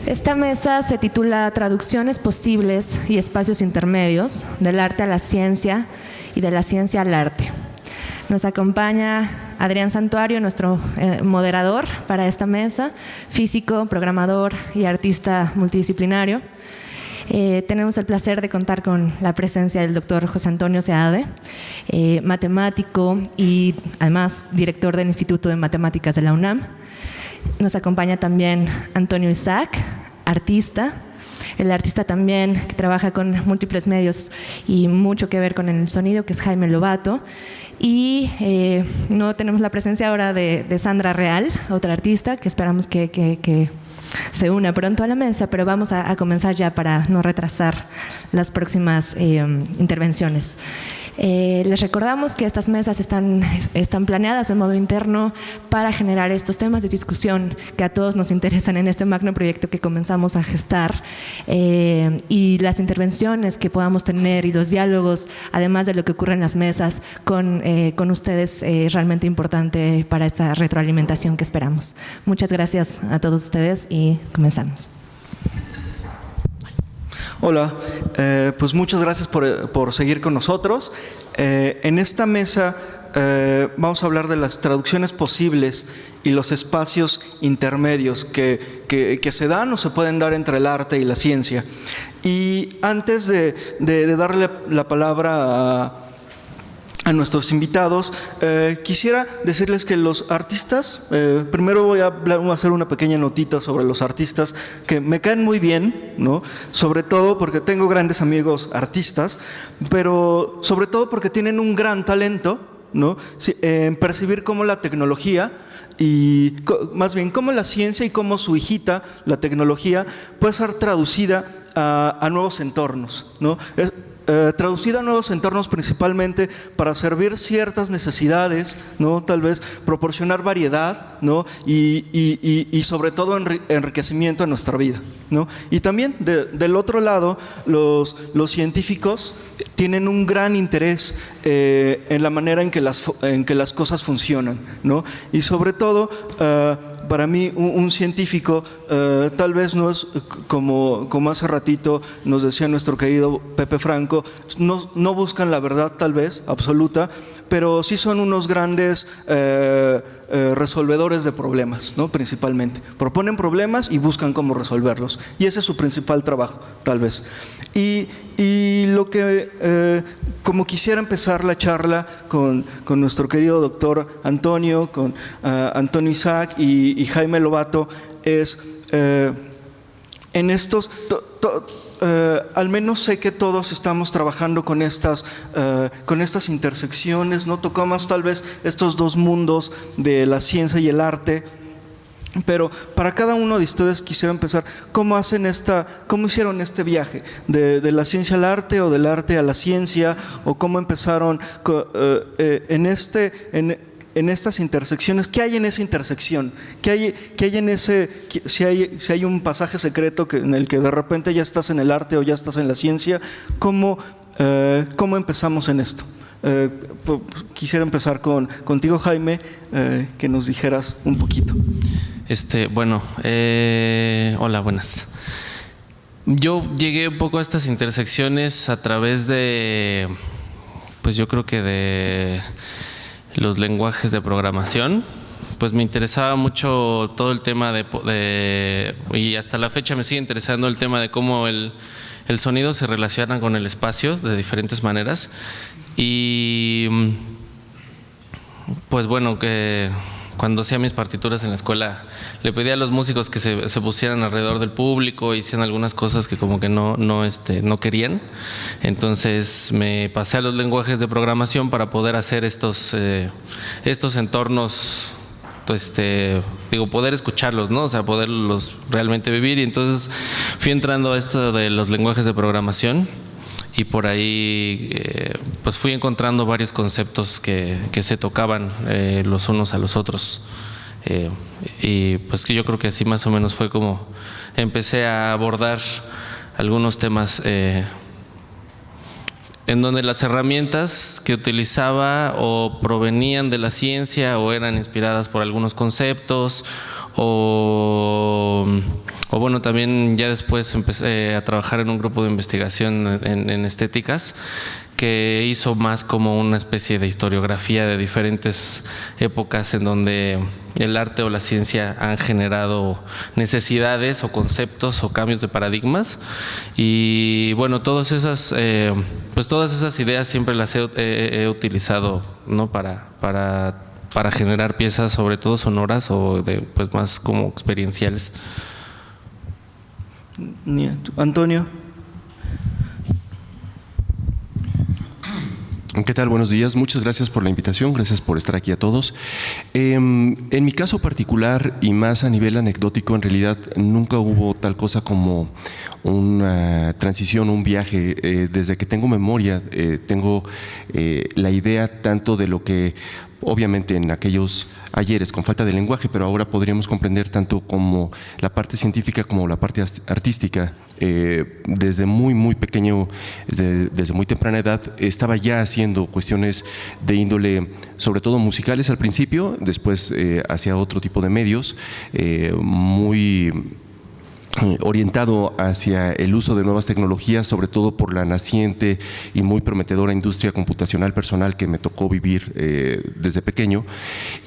Esta mesa se titula Traducciones posibles y espacios intermedios, del arte a la ciencia y de la ciencia al arte. Nos acompaña Adrián Santuario, nuestro moderador para esta mesa, físico, programador y artista multidisciplinario. Tenemos el placer de contar con la presencia del doctor José Antonio Seade, matemático y además director del Instituto de Matemáticas de la UNAM. Nos acompaña también Antonio Isaac, artista. El artista también que trabaja con múltiples medios y mucho que ver con el sonido, que es Jaime Lobato. Y no tenemos la presencia ahora de Sandra Real, otra artista que esperamos que se una pronto a la mesa, pero vamos a comenzar ya para no retrasar las próximas intervenciones. Les recordamos que estas mesas están planeadas en modo interno para generar estos temas de discusión que a todos nos interesan en este magno proyecto que comenzamos a gestar, y las intervenciones que podamos tener y los diálogos, además de lo que ocurre en las mesas, con ustedes, realmente importante para esta retroalimentación que esperamos. Muchas gracias a todos ustedes y comenzamos. Hola, pues muchas gracias por seguir con nosotros. En esta mesa vamos a hablar de las traducciones posibles y los espacios intermedios que se dan o se pueden dar entre el arte y la ciencia. Y antes de darle la palabra a nuestros invitados, quisiera decirles que los artistas, primero voy a hacer una pequeña notita sobre los artistas que me caen muy bien, ¿no? Sobre todo porque tengo grandes amigos artistas, pero sobre todo porque tienen un gran talento, ¿no? En percibir cómo la tecnología y más bien cómo la ciencia y cómo su hijita, la tecnología, puede ser traducida a nuevos entornos, ¿no? Traducida a nuevos entornos principalmente para servir ciertas necesidades, ¿no? Tal vez proporcionar variedad, ¿no? y sobre todo enriquecimiento a nuestra vida, ¿no? Y también del otro lado, los científicos tienen un gran interés en la manera en que las cosas funcionan, ¿no? Y sobre todo, para mí, un científico tal vez no es como hace ratito nos decía nuestro querido Pepe Franco, no buscan la verdad tal vez absoluta, pero sí son unos grandes resolvedores de problemas, ¿no? Principalmente proponen problemas y buscan cómo resolverlos, y ese es su principal trabajo tal vez. Y lo que como quisiera empezar la charla con nuestro querido doctor Antonio, con Antonio Isaac y Jaime Lobato, es en estos al menos sé que todos estamos trabajando con estas intersecciones, ¿no? Tocamos tal vez estos dos mundos de la ciencia y el arte, pero para cada uno de ustedes quisiera empezar, ¿cómo hicieron este viaje de la ciencia al arte o del arte a la ciencia, o cómo empezaron en estas intersecciones? ¿Qué hay en esa intersección? ¿Qué hay en ese? Si hay un pasaje secreto en el que de repente ya estás en el arte o ya estás en la ciencia, ¿cómo empezamos en esto? Quisiera empezar contigo, Jaime, que nos dijeras un poquito. Bueno, hola, buenas. Yo llegué un poco a estas intersecciones a través de, pues yo creo que de los lenguajes de programación. Pues me interesaba mucho todo el tema y hasta la fecha me sigue interesando el tema de cómo el sonido se relaciona con el espacio de diferentes maneras. Y pues bueno, que cuando hacía mis partituras en la escuela le pedía a los músicos que se pusieran alrededor del público y hicieran algunas cosas que como que no querían. Entonces me pasé a los lenguajes de programación para poder hacer estos entornos, poder escucharlos, ¿no? O sea, poderlos realmente vivir. Y entonces fui entrando a esto de los lenguajes de programación. Y por ahí pues fui encontrando varios conceptos que se tocaban los unos a los otros. Y pues que yo creo que así más o menos fue como empecé a abordar algunos temas en donde las herramientas que utilizaba o provenían de la ciencia o eran inspiradas por algunos conceptos o bueno, también ya después empecé a trabajar en un grupo de investigación en estéticas que hizo más como una especie de historiografía de diferentes épocas en donde el arte o la ciencia han generado necesidades o conceptos o cambios de paradigmas. Y bueno, todas esas ideas siempre las he utilizado, ¿no? para generar piezas, sobre todo sonoras o pues más como experienciales. Antonio. ¿Qué tal? Buenos días. Muchas gracias por la invitación, gracias por estar aquí a todos. En mi caso particular y más a nivel anecdótico, en realidad nunca hubo tal cosa como una transición, un viaje. Desde que tengo memoria, tengo la idea tanto de lo que obviamente en aquellos ayeres con falta de lenguaje, pero ahora podríamos comprender tanto como la parte científica como la parte artística. Desde muy pequeño, desde muy temprana edad, estaba ya haciendo cuestiones de índole, sobre todo musicales al principio, después hacia otro tipo de medios, muy orientado hacia el uso de nuevas tecnologías, sobre todo por la naciente y muy prometedora industria computacional personal que me tocó vivir desde pequeño,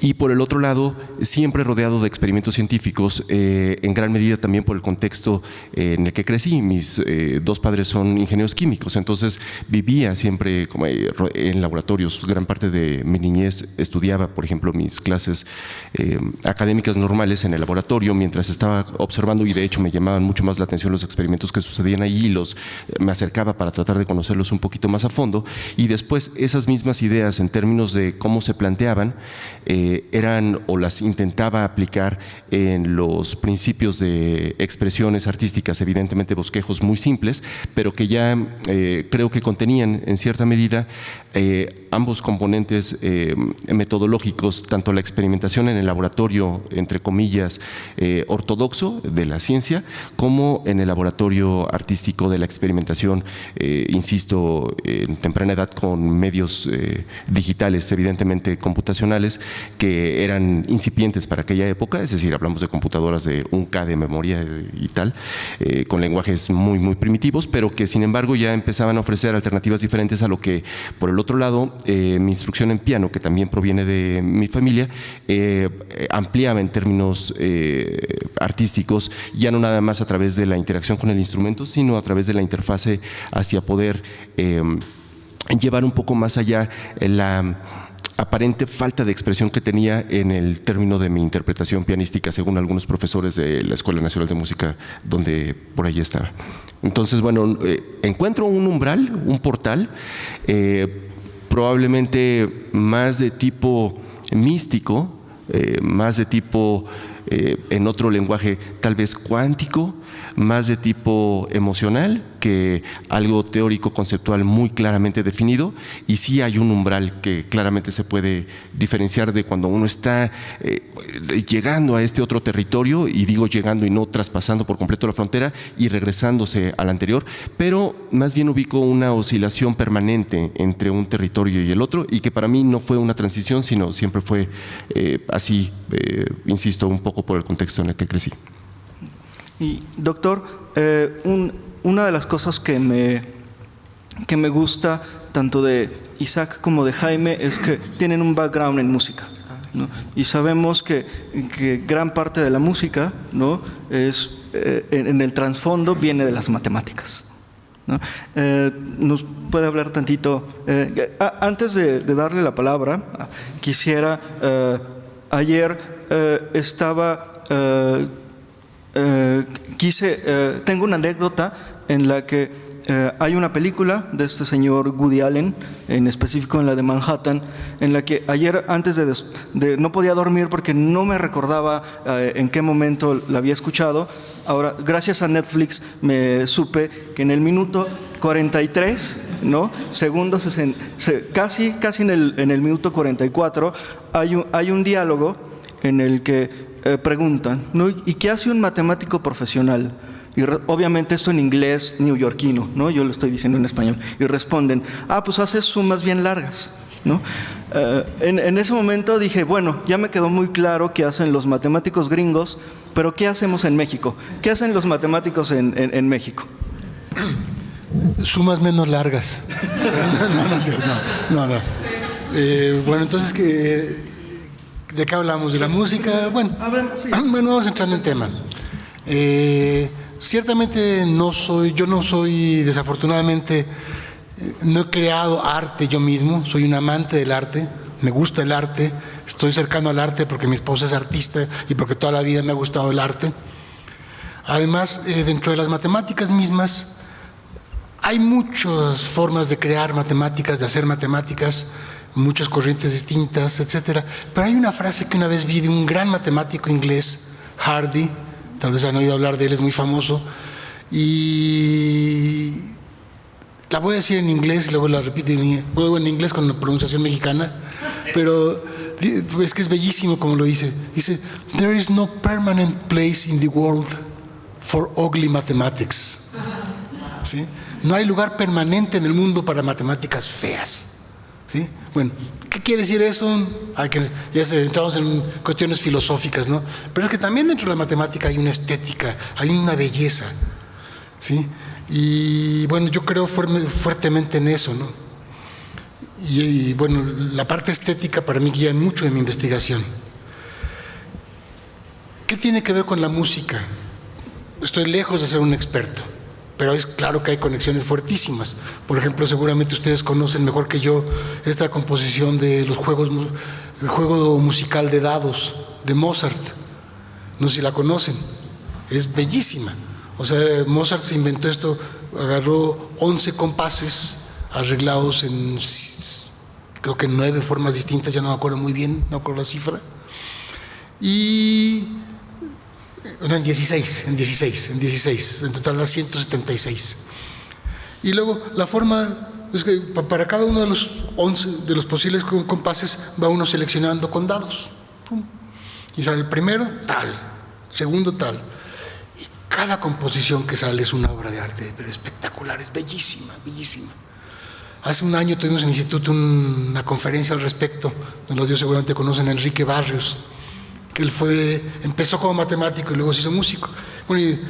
y por el otro lado siempre rodeado de experimentos científicos, en gran medida también por el contexto en el que crecí. Mis dos padres son ingenieros químicos, entonces vivía siempre como en laboratorios. Gran parte de mi niñez estudiaba, por ejemplo, mis clases académicas normales en el laboratorio mientras estaba observando, y de hecho me llamaban mucho más la atención los experimentos que sucedían ahí, y me acercaba para tratar de conocerlos un poquito más a fondo. Y después esas mismas ideas en términos de cómo se planteaban eran, o las intentaba aplicar en los principios de expresiones artísticas, evidentemente bosquejos muy simples, pero que ya creo que contenían en cierta medida ambos componentes metodológicos, tanto la experimentación en el laboratorio, entre comillas, ortodoxo de la ciencia, como en el laboratorio artístico de la experimentación, insisto, en temprana edad con medios digitales, evidentemente computacionales, que eran incipientes para aquella época, es decir, hablamos de computadoras de 1K de memoria y tal, con lenguajes muy primitivos, pero que sin embargo ya empezaban a ofrecer alternativas diferentes a lo que, por el otro lado, mi instrucción en piano, que también proviene de mi familia, ampliaba en términos artísticos, ya no nada más a través de la interacción con el instrumento, sino a través de la interfase hacia poder llevar un poco más allá la aparente falta de expresión que tenía en el término de mi interpretación pianística, según algunos profesores de la Escuela Nacional de Música, donde por allí estaba. Entonces, bueno, encuentro un umbral, un portal, probablemente más de tipo místico, más de tipo, en otro lenguaje, tal vez cuántico, más de tipo emocional que algo teórico conceptual muy claramente definido. Y sí hay un umbral que claramente se puede diferenciar de cuando uno está llegando a este otro territorio, y digo llegando y no traspasando por completo la frontera y regresándose al anterior, pero más bien ubico una oscilación permanente entre un territorio y el otro, y que para mí no fue una transición, sino siempre fue así, insisto, un poco por el contexto en el que crecí. Y doctor, una de las cosas que me gusta tanto de Isaac como de Jaime es que tienen un background en música, ¿no? Y sabemos que gran parte de la música, ¿no?, es, en el trasfondo viene de las matemáticas, ¿no? ¿Nos puede hablar tantito? Antes de darle la palabra, quisiera, ayer estaba... tengo una anécdota en la que hay una película de este señor Woody Allen, en específico en la de Manhattan, en la que ayer antes no podía dormir porque no me recordaba en qué momento la había escuchado. Ahora, gracias a Netflix me supe que en el minuto 43, ¿no?, segundos, casi en el minuto 44, hay un diálogo en el que preguntan, ¿no?, ¿y qué hace un matemático profesional? Y obviamente esto en inglés neoyorquino, ¿no? Yo lo estoy diciendo en español. Y responden, pues haces sumas bien largas, ¿no? En ese momento dije, bueno, ya me quedó muy claro qué hacen los matemáticos gringos, pero ¿qué hacemos en México? ¿Qué hacen los matemáticos en México? Sumas menos largas. No. Bueno, entonces, ¿de qué hablamos? ¿De la música? Bueno, vamos entrando en tema. Ciertamente yo no soy, desafortunadamente, no he creado arte yo mismo, soy un amante del arte, me gusta el arte, estoy cercano al arte porque mi esposa es artista y porque toda la vida me ha gustado el arte. Además, dentro de las matemáticas mismas, hay muchas formas de crear matemáticas, de hacer matemáticas, muchas corrientes distintas, etcétera. Pero hay una frase que una vez vi de un gran matemático inglés, Hardy, tal vez han oído hablar de él, es muy famoso, y la voy a decir en inglés y luego la repito en inglés con la pronunciación mexicana, pero es que es bellísimo como lo dice. Dice, "There is no permanent place in the world for ugly mathematics". ¿Sí? No hay lugar permanente en el mundo para matemáticas feas. ¿Sí? Bueno, ¿qué quiere decir eso? Entramos en cuestiones filosóficas, ¿no? Pero es que también dentro de la matemática hay una estética, hay una belleza, ¿sí? Y bueno, yo creo fuertemente en eso, ¿no? Y bueno, la parte estética para mí guía mucho en mi investigación. ¿Qué tiene que ver con la música? Estoy lejos de ser un experto, pero es claro que hay conexiones fuertísimas. Por ejemplo, seguramente ustedes conocen mejor que yo esta composición de el juego musical de dados de Mozart. No sé si la conocen, es bellísima. O sea, Mozart se inventó esto, agarró 11 compases arreglados en, creo que 9 formas distintas, ya no me acuerdo muy bien, no me acuerdo la cifra. Y en 16, en total da 176. Y luego la forma es que para cada uno de los 11 de los posibles compases va uno seleccionando con dados. ¡Pum! Y sale el primero tal, segundo tal. Y cada composición que sale es una obra de arte, pero espectacular, es bellísima, bellísima. Hace un año tuvimos en el instituto una conferencia al respecto, los dios seguramente conocen a Enrique Barrios, que él empezó como matemático y luego se hizo músico. Bueno, y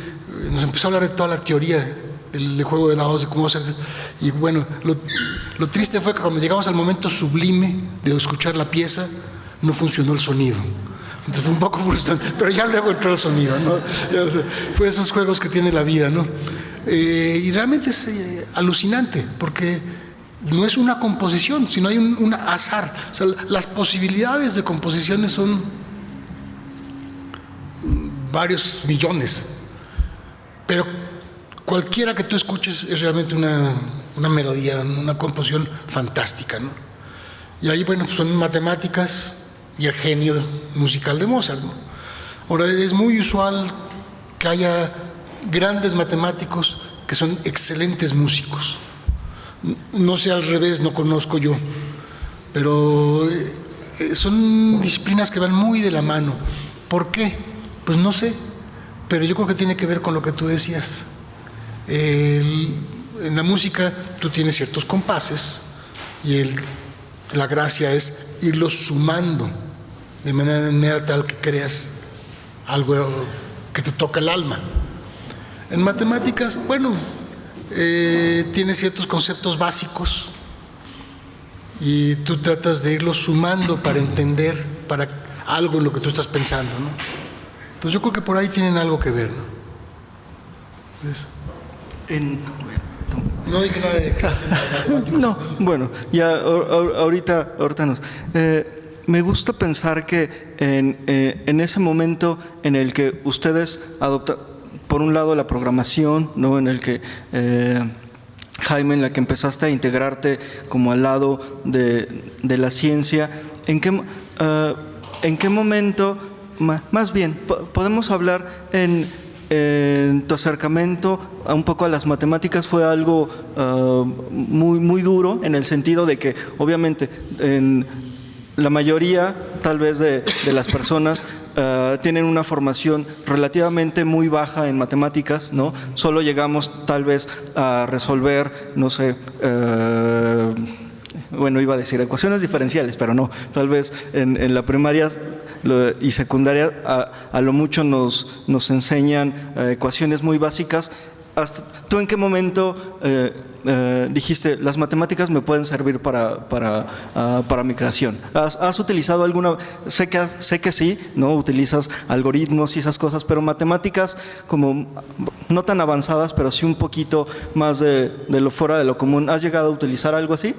nos empezó a hablar de toda la teoría del juego de dados, de cómo hacer. Y bueno, lo triste fue que cuando llegamos al momento sublime de escuchar la pieza, no funcionó el sonido. Entonces fue un poco frustrante, pero ya luego entró el sonido, ¿no? Ya, o sea, fue esos juegos que tiene la vida, ¿no? Y realmente es alucinante, porque no es una composición, sino hay un azar. O sea, las posibilidades de composiciones son varios millones, pero cualquiera que tú escuches es realmente una melodía, una composición fantástica, ¿no? Y ahí, bueno, pues son matemáticas y el genio musical de Mozart, ¿no? Ahora, es muy usual que haya grandes matemáticos que son excelentes músicos. No sé al revés, no conozco yo, pero son disciplinas que van muy de la mano. ¿Por qué? Pues no sé, pero yo creo que tiene que ver con lo que tú decías. En la música tú tienes ciertos compases y la gracia es irlos sumando de manera tal que creas algo que te toca el alma. En matemáticas, bueno, tienes ciertos conceptos básicos y tú tratas de irlos sumando para entender para algo en lo que tú estás pensando, ¿no? Entonces yo creo que por ahí tienen algo que ver, ¿no? No dije nada de clase matemáticas. No, bueno, ya ahorita nos... me gusta pensar que en ese momento en el que ustedes adoptan, por un lado, la programación, ¿no? En el que, Jaime, en la que empezaste a integrarte como al lado de la ciencia, ¿en qué momento, más bien, podemos hablar en tu acercamiento un poco a las matemáticas? Fue algo muy duro, en el sentido de que, obviamente, la mayoría, tal vez, de las personas tienen una formación relativamente muy baja en matemáticas, ¿no? Solo llegamos tal vez a resolver, no sé, bueno, iba a decir ecuaciones diferenciales, pero no, tal vez en la primaria y secundaria a lo mucho nos enseñan ecuaciones muy básicas. ¿Tú en qué momento dijiste, las matemáticas me pueden servir para mi creación? ¿Has utilizado alguna? Sé que sí, ¿no? Utilizas algoritmos y esas cosas, pero matemáticas como no tan avanzadas, pero sí un poquito más de lo fuera de lo común. ¿Has llegado a utilizar algo así?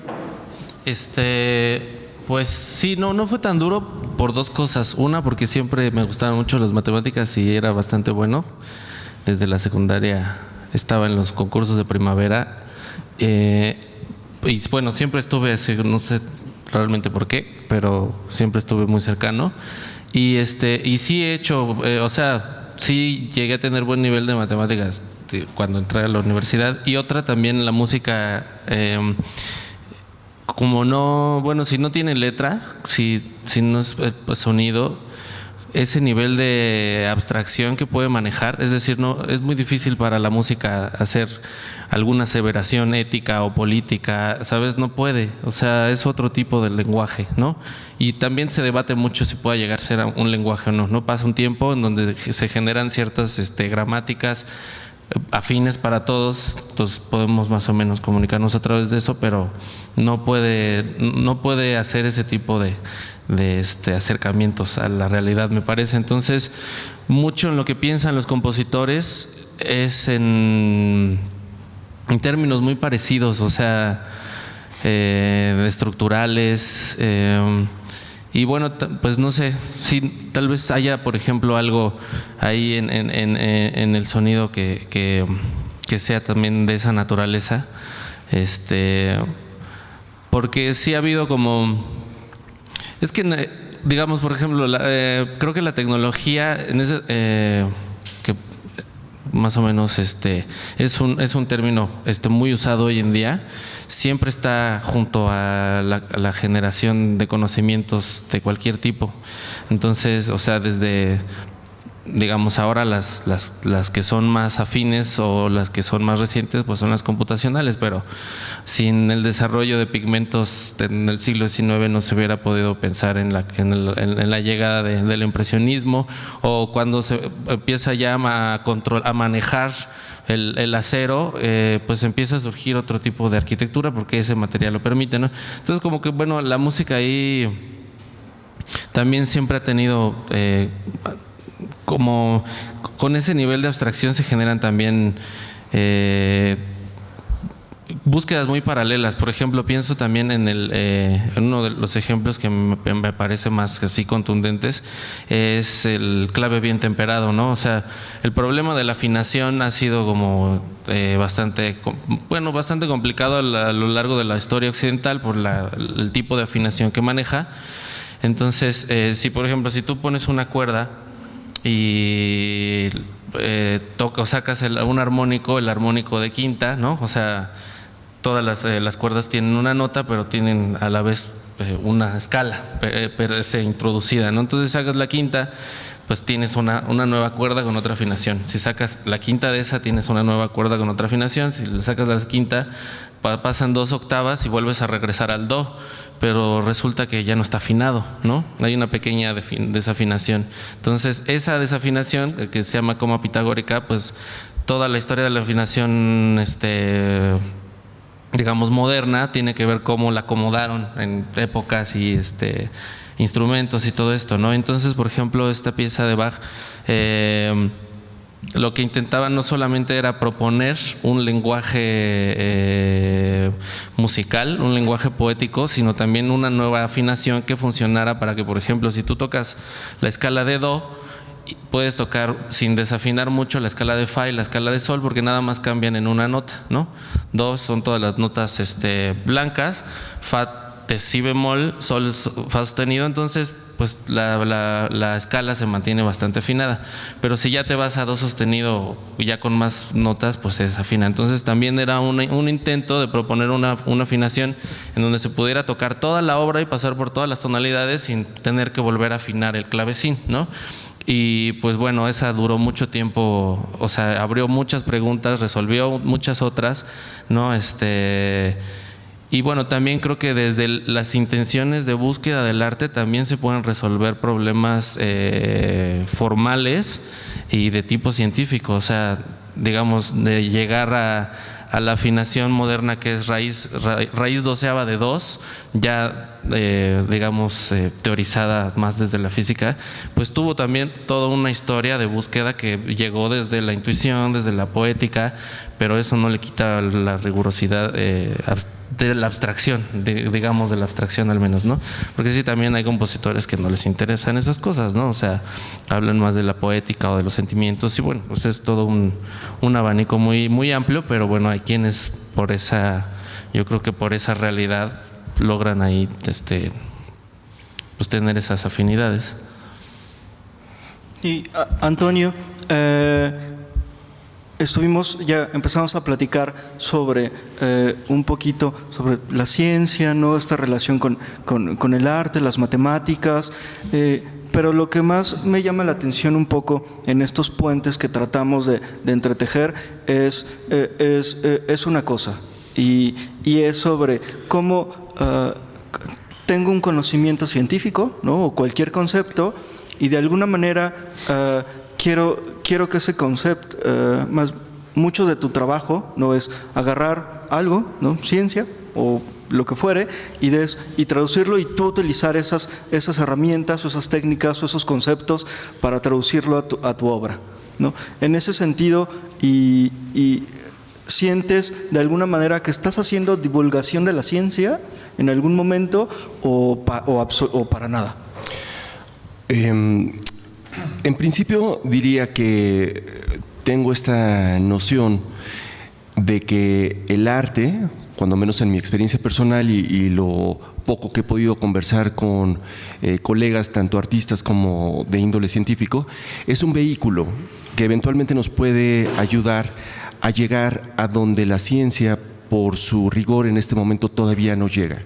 Pues sí, no fue tan duro por dos cosas. Una, porque siempre me gustaban mucho las matemáticas y era bastante bueno. Desde la secundaria estaba en los concursos de primavera. Y bueno, siempre estuve así, no sé realmente por qué, pero siempre estuve muy cercano. Y sí he hecho, o sea, sí llegué a tener buen nivel de matemáticas cuando entré a la universidad. Y otra también, la música, como no, bueno, si no tiene letra, si no es sonido, ese nivel de abstracción que puede manejar, es decir, no es muy difícil para la música hacer alguna aseveración ética o política, ¿sabes? No puede, o sea, es otro tipo de lenguaje, ¿no? Y también se debate mucho si puede llegar a ser un lenguaje o no, ¿no? Pasa un tiempo en donde se generan ciertas gramáticas afines para todos, entonces podemos más o menos comunicarnos a través de eso, pero no puede hacer ese tipo de acercamientos a la realidad, me parece. Entonces, mucho en lo que piensan los compositores es en términos muy parecidos, o sea, estructurales. Y bueno, pues no sé, si tal vez haya, por ejemplo, algo ahí en el sonido que sea también de esa naturaleza, porque sí ha habido como, es que digamos, por ejemplo, creo que la tecnología en ese, que más o menos es un término muy usado hoy en día, siempre está junto a la generación de conocimientos de cualquier tipo. Entonces, o sea, desde, digamos, ahora las que son más afines o las que son más recientes, pues son las computacionales, pero sin el desarrollo de pigmentos en el siglo XIX no se hubiera podido pensar en la llegada del impresionismo, o cuando se empieza ya a manejar el acero, pues empieza a surgir otro tipo de arquitectura porque ese material lo permite, ¿no? Entonces, como que, bueno, la música ahí también siempre ha tenido como con ese nivel de abstracción se generan también búsquedas muy paralelas. Por ejemplo, pienso también en uno de los ejemplos que me parece más así contundentes, es el clave bien temperado, ¿no? O sea, el problema de la afinación ha sido como bastante complicado a lo largo de la historia occidental por el tipo de afinación que maneja. Entonces, si por ejemplo, si tú pones una cuerda y sacas un armónico, el armónico de quinta, ¿no? O sea, todas las cuerdas tienen una nota, pero tienen a la vez una escala introducida, ¿no? Entonces, si sacas la quinta, pues tienes una nueva cuerda con otra afinación. Si sacas la quinta de esa, tienes una nueva cuerda con otra afinación. Si le sacas la quinta, pasan 2 octavas y vuelves a regresar al do, pero resulta que ya no está afinado, ¿no? Hay una pequeña desafinación. Entonces, esa desafinación, que se llama coma pitagórica, pues toda la historia de la afinación, digamos, moderna, tiene que ver cómo la acomodaron en épocas y instrumentos y todo esto, ¿no? Entonces, por ejemplo, esta pieza de Bach, lo que intentaba no solamente era proponer un lenguaje musical, un lenguaje poético, sino también una nueva afinación que funcionara para que, por ejemplo, si tú tocas la escala de do, puedes tocar sin desafinar mucho la escala de fa y la escala de sol, porque nada más cambian en una nota, ¿no? Do son todas las notas blancas, fa de si bemol, sol fa sostenido, entonces pues la escala se mantiene bastante afinada. Pero si ya te vas a do sostenido ya con más notas, pues se desafina. Entonces también era un intento de proponer una afinación en donde se pudiera tocar toda la obra y pasar por todas las tonalidades sin tener que volver a afinar el clavecín, ¿no? Y pues bueno, esa duró mucho tiempo, o sea, abrió muchas preguntas, resolvió muchas otras, ¿no? Y bueno, también creo que desde las intenciones de búsqueda del arte también se pueden resolver problemas formales y de tipo científico, o sea, digamos, de llegar a la afinación moderna que es raíz doceava de 2, ya digamos teorizada más desde la física, pues tuvo también toda una historia de búsqueda que llegó desde la intuición, desde la poética, pero eso no le quita la rigurosidad de la abstracción, digamos de la abstracción al menos, ¿no? Porque sí, también hay compositores que no les interesan esas cosas, ¿no? O sea, hablan más de la poética o de los sentimientos y bueno, pues es todo un abanico muy, muy amplio, pero bueno, hay quienes yo creo que por esa realidad logran ahí pues tener esas afinidades. Y Antonio, empezamos a platicar sobre un poquito sobre la ciencia, ¿no? Esta relación con el arte, las matemáticas, pero lo que más me llama la atención un poco en estos puentes que tratamos de entretejer es una cosa, y es sobre cómo tengo un conocimiento científico, ¿no? O cualquier concepto, y de alguna manera quiero que ese concepto, mucho de tu trabajo, ¿no? Es agarrar algo, ¿no? Ciencia o lo que fuere, y traducirlo, y tú utilizar esas herramientas o esas técnicas o esos conceptos para traducirlo a tu obra, ¿no? En ese sentido, y ¿sientes de alguna manera que estás haciendo divulgación de la ciencia en algún momento o para nada? En principio diría que tengo esta noción de que el arte, cuando menos en mi experiencia personal y lo poco que he podido conversar con colegas, tanto artistas como de índole científico, es un vehículo que eventualmente nos puede ayudar a llegar a donde la ciencia, por su rigor en este momento, todavía no llega.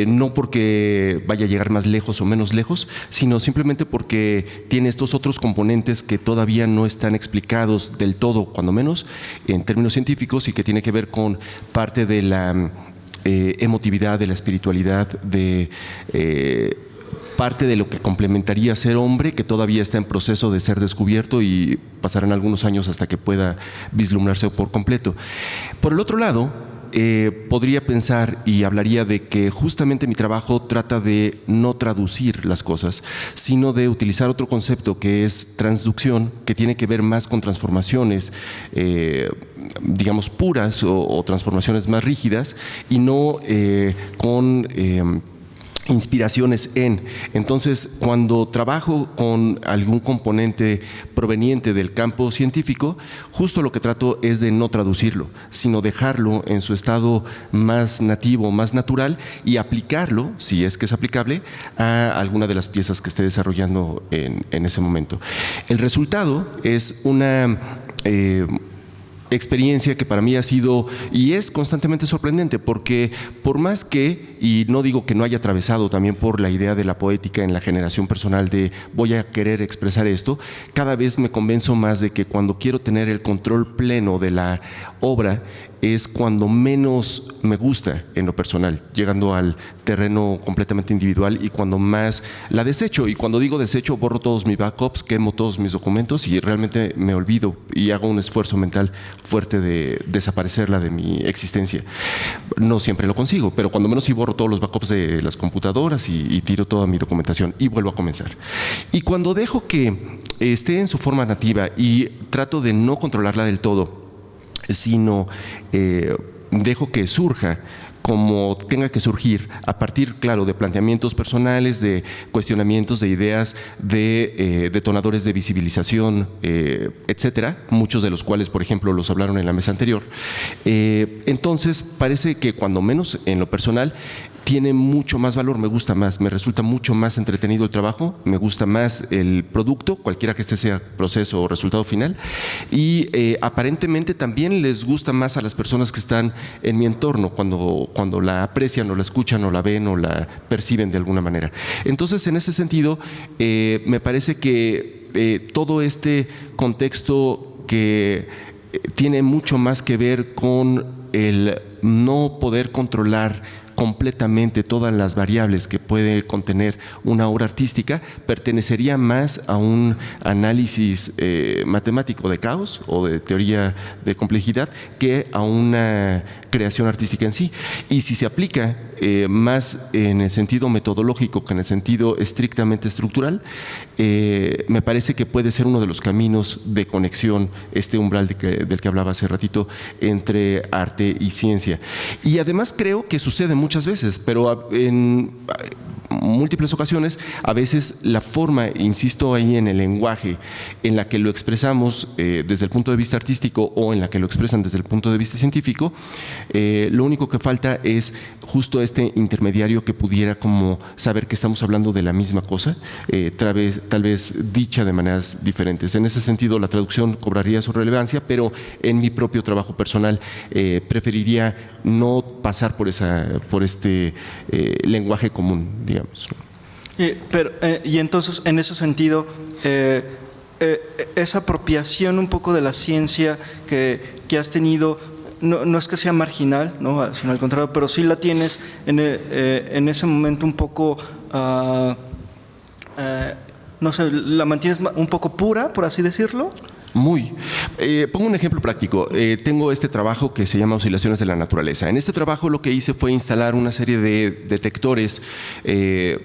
No porque vaya a llegar más lejos o menos lejos, sino simplemente porque tiene estos otros componentes que todavía no están explicados del todo, cuando menos en términos científicos, y que tiene que ver con parte de la emotividad, de la espiritualidad, de parte de lo que complementaría ser hombre, que todavía está en proceso de ser descubierto y pasarán algunos años hasta que pueda vislumbrarse por completo. Por el otro lado, podría pensar y hablaría de que justamente mi trabajo trata de no traducir las cosas, sino de utilizar otro concepto que es transducción, que tiene que ver más con transformaciones, digamos, puras o transformaciones más rígidas, y no con inspiraciones en. Entonces, cuando trabajo con algún componente proveniente del campo científico, justo lo que trato es de no traducirlo, sino dejarlo en su estado más nativo, más natural, y aplicarlo, si es que es aplicable, a alguna de las piezas que esté desarrollando en ese momento. El resultado es una experiencia que para mí ha sido y es constantemente sorprendente, porque por más que, y no digo que no haya atravesado también por la idea de la poética en la generación personal de voy a querer expresar esto, cada vez me convenzo más de que cuando quiero tener el control pleno de la obra es cuando menos me gusta en lo personal, llegando al terreno completamente individual, y cuando más la desecho. Y cuando digo desecho, borro todos mis backups, quemo todos mis documentos y realmente me olvido y hago un esfuerzo mental fuerte de desaparecerla de mi existencia. No siempre lo consigo, pero cuando menos sí borro todos los backups de las computadoras y tiro toda mi documentación y vuelvo a comenzar. Y cuando dejo que esté en su forma nativa y trato de no controlarla del todo, sino dejo que surja como tenga que surgir, a partir, claro, de planteamientos personales, de cuestionamientos, de ideas, de detonadores de visibilización, etcétera, muchos de los cuales, por ejemplo, los hablaron en la mesa anterior. Entonces, parece que cuando menos en lo personal, tiene mucho más valor, me gusta más, me resulta mucho más entretenido el trabajo, me gusta más el producto, cualquiera que este sea proceso o resultado final, y aparentemente también les gusta más a las personas que están en mi entorno cuando la aprecian o la escuchan o la ven o la perciben de alguna manera. Entonces, en ese sentido, me parece que todo este contexto que tiene mucho más que ver con el no poder controlar completamente todas las variables que puede contener una obra artística, pertenecería más a un análisis matemático de caos o de teoría de complejidad que a una creación artística en sí. Y si se aplica más en el sentido metodológico que en el sentido estrictamente estructural, me parece que puede ser uno de los caminos de conexión, este umbral del que hablaba hace ratito, entre arte y ciencia. Y además creo que sucede muchas veces, pero en múltiples ocasiones, a veces la forma, insisto ahí en el lenguaje, en la que lo expresamos desde el punto de vista artístico o en la que lo expresan desde el punto de vista científico, lo único que falta es justo este intermediario que pudiera como saber que estamos hablando de la misma cosa, tal vez dicha de maneras diferentes. En ese sentido, la traducción cobraría su relevancia, pero en mi propio trabajo personal preferiría no pasar por este lenguaje común, digamos. Y entonces, en ese sentido, esa apropiación un poco de la ciencia que has tenido, no es que sea marginal, ¿no?, sino al contrario, pero sí la tienes en ese momento un poco, no sé, la mantienes un poco pura, por así decirlo. Muy. Pongo un ejemplo práctico. Tengo este trabajo que se llama Oscilaciones de la Naturaleza. En este trabajo lo que hice fue instalar una serie de detectores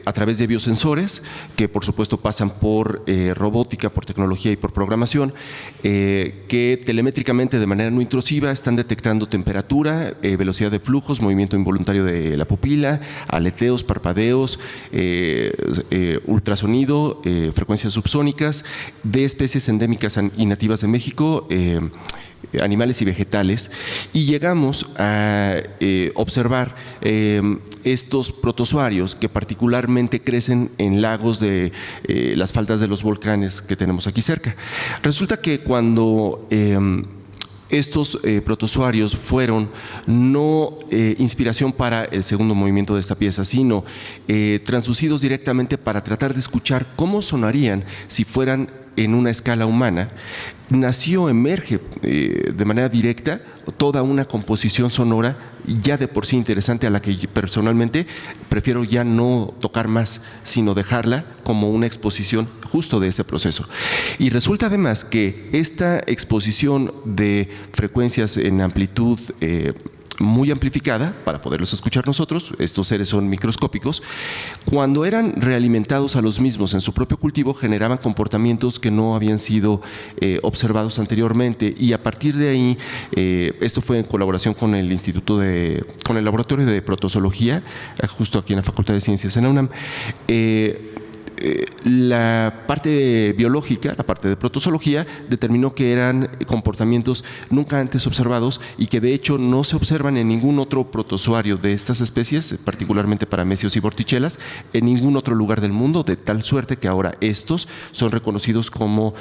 a través de biosensores, que por supuesto pasan por robótica, por tecnología y por programación, que telemétricamente de manera no intrusiva están detectando temperatura, velocidad de flujos, movimiento involuntario de la pupila, aleteos, parpadeos, ultrasonido, frecuencias subsónicas de especies endémicas y nativas de México, animales y vegetales, y llegamos a observar estos protozoarios que particularmente crecen en lagos de las faldas de los volcanes que tenemos aquí cerca. Resulta que cuando estos protozoarios fueron no inspiración para el segundo movimiento de esta pieza, sino transducidos directamente para tratar de escuchar cómo sonarían si fueran en una escala humana, emerge de manera directa toda una composición sonora ya de por sí interesante, a la que personalmente prefiero ya no tocar más, sino dejarla como una exposición justo de ese proceso. Y resulta además que esta exposición de frecuencias en amplitud muy amplificada, para poderlos escuchar nosotros, estos seres son microscópicos, cuando eran realimentados a los mismos en su propio cultivo, generaban comportamientos que no habían sido observados anteriormente, y a partir de ahí, esto fue en colaboración con el con el laboratorio de protozoología, justo aquí en la Facultad de Ciencias en la UNAM, la parte biológica, la parte de protozoología, determinó que eran comportamientos nunca antes observados y que de hecho no se observan en ningún otro protozoario de estas especies, particularmente paramecios y vortichelas, en ningún otro lugar del mundo, de tal suerte que ahora estos son reconocidos como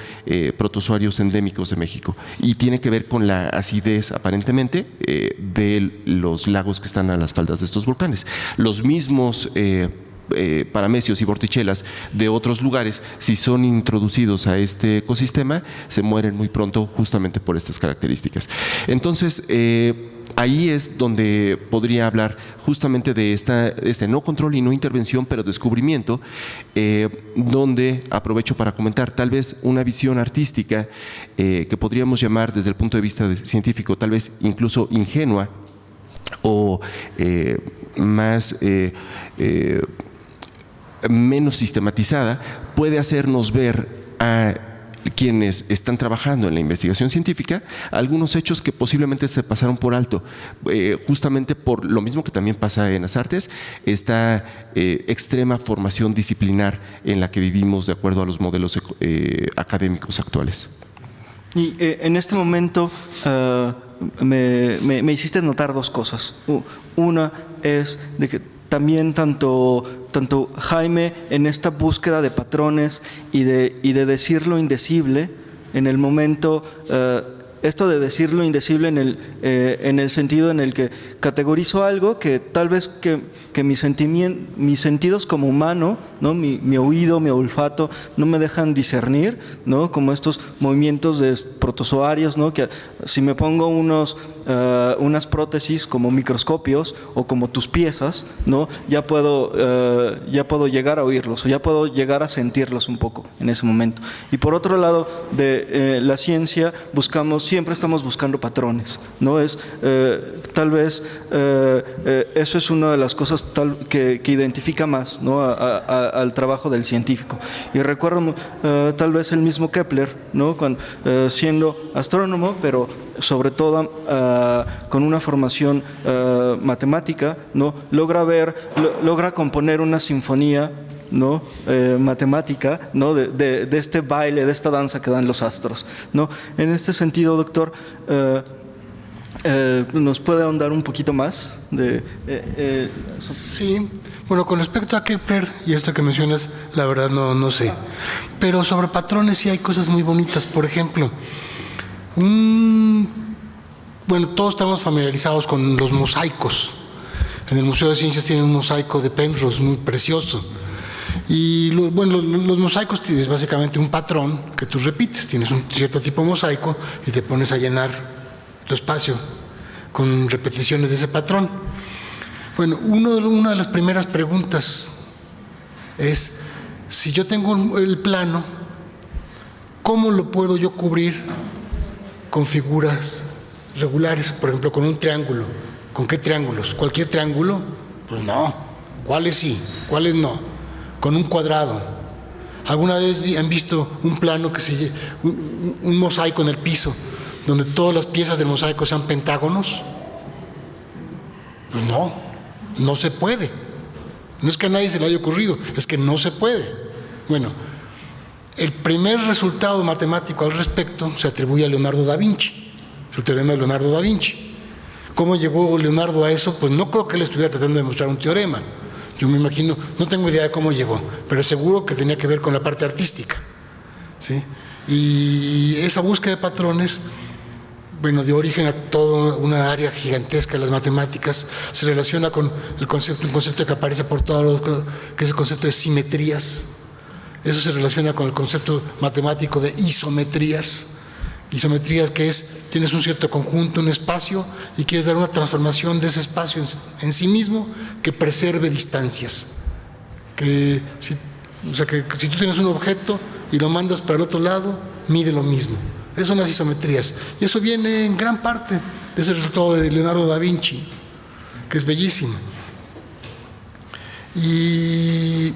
protozoarios endémicos de México. Y tiene que ver con la acidez, aparentemente, de los lagos que están a las faldas de estos volcanes. Los mismos paramecios y vortichelas de otros lugares, si son introducidos a este ecosistema, se mueren muy pronto justamente por estas características. Entonces, ahí es donde podría hablar justamente de este no control y no intervención, pero descubrimiento, donde aprovecho para comentar tal vez una visión artística que podríamos llamar desde el punto de vista científico, tal vez incluso ingenua o menos sistematizada, puede hacernos ver a quienes están trabajando en la investigación científica algunos hechos que posiblemente se pasaron por alto, justamente por lo mismo que también pasa en las artes, esta extrema formación disciplinar en la que vivimos de acuerdo a los modelos académicos actuales. Y en este momento me hiciste notar dos cosas. Una es de que también tanto Jaime en esta búsqueda de patrones y de decir lo indecible en el momento, esto de decir lo indecible en el sentido en el que categorizo algo que tal vez que mis sentidos como humano, ¿no? Mi oído, mi olfato, no me dejan discernir, ¿no? Como estos movimientos de protozoarios, ¿no? Que si me pongo unas prótesis como microscopios o como tus piezas, ¿no? Ya puedo llegar a oírlos, o ya puedo llegar a sentirlos un poco en ese momento. Y por otro lado, de la ciencia siempre estamos buscando patrones, ¿no? Tal vez eso es una de las cosas que identifica más, ¿no? al trabajo del científico. Y recuerdo tal vez el mismo Kepler, ¿no? Siendo astrónomo, pero sobre todo con una formación matemática, ¿no? Logra componer una sinfonía, ¿no? Matemática, ¿no? de este baile, de esta danza que dan los astros, ¿no? En este sentido, doctor, ¿nos puede ahondar un poquito más? Sí, bueno, con respecto a Kepler y esto que mencionas, la verdad no sé. Pero sobre patrones sí hay cosas muy bonitas. Por ejemplo, bueno, todos estamos familiarizados con los mosaicos. En el Museo de Ciencias tienen un mosaico de Penrose muy precioso. Y bueno, los mosaicos es básicamente un patrón que tú repites. Tienes un cierto tipo de mosaico y te pones a llenar tu espacio con repeticiones de ese patrón. Bueno, una de las primeras preguntas es, si yo tengo el plano, ¿cómo lo puedo yo cubrir con figuras regulares? Por ejemplo, con un triángulo. ¿Con qué triángulos? ¿Cualquier triángulo? Pues no. ¿Cuáles sí? ¿Cuáles no? Con un cuadrado. ¿Alguna vez han visto un plano un mosaico en el piso, donde todas las piezas del mosaico sean pentágonos? Pues no se puede. No es que a nadie se le haya ocurrido, es que no se puede. Bueno, el primer resultado matemático al respecto se atribuye a Leonardo da Vinci, es el teorema de Leonardo da Vinci. ¿Cómo llegó Leonardo a eso? Pues no creo que él estuviera tratando de demostrar un teorema. Yo me imagino, no tengo idea de cómo llegó, pero seguro que tenía que ver con la parte artística, ¿sí? Y esa búsqueda de patrones, bueno, dio origen a toda una área gigantesca de las matemáticas. Se relaciona con un concepto que aparece por todos los, que es el concepto de simetrías. Eso se relaciona con el concepto matemático de isometrías. Isometrías que tienes un cierto conjunto, un espacio, y quieres dar una transformación de ese espacio en sí mismo que preserve distancias. Que si tú tienes un objeto y lo mandas para el otro lado, mide lo mismo. Esas son las isometrías. Y eso viene en gran parte de ese resultado de Leonardo da Vinci, que es bellísimo. Y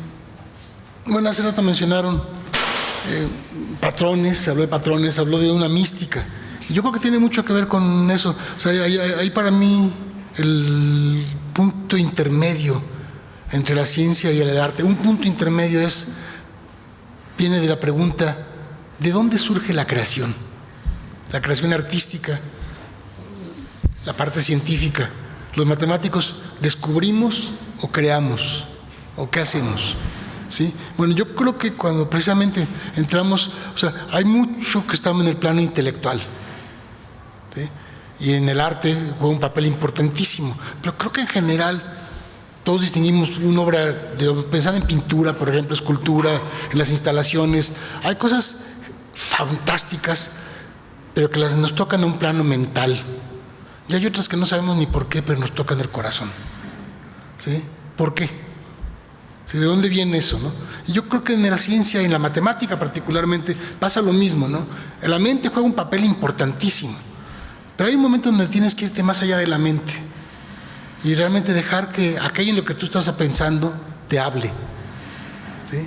bueno, hace rato mencionaron patrones, se habló de patrones, se habló de una mística. Y yo creo que tiene mucho que ver con eso. O sea, ahí para mí el punto intermedio entre la ciencia y el arte, un punto intermedio viene de la pregunta: ¿de dónde surge la creación? La creación artística, la parte científica. Los matemáticos descubrimos o creamos, o qué hacemos, ¿sí? Bueno, yo creo que cuando precisamente entramos, o sea, hay mucho que está en el plano intelectual, ¿sí? Y en el arte juega un papel importantísimo, pero creo que en general todos distinguimos una obra, pensando en pintura, por ejemplo, escultura, en las instalaciones, hay cosas fantásticas, pero que nos tocan a un plano mental. Y hay otras que no sabemos ni por qué, pero nos tocan el corazón, ¿sí? ¿Por qué? ¿Sí? ¿De dónde viene eso, no? Y yo creo que en la ciencia y en la matemática particularmente pasa lo mismo, ¿no? La mente juega un papel importantísimo, pero hay un momento donde tienes que irte más allá de la mente y realmente dejar que aquello en lo que tú estás pensando te hable, ¿sí?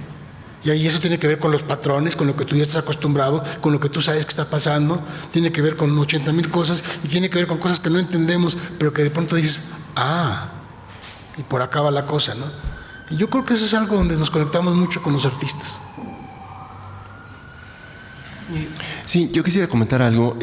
Y ahí eso tiene que ver con los patrones, con lo que tú ya estás acostumbrado, con lo que tú sabes que está pasando, tiene que ver con 80,000 cosas y tiene que ver con cosas que no entendemos, pero que de pronto dices, y por acá va la cosa, ¿no? Y yo creo que eso es algo donde nos conectamos mucho con los artistas. Sí, yo quisiera comentar algo.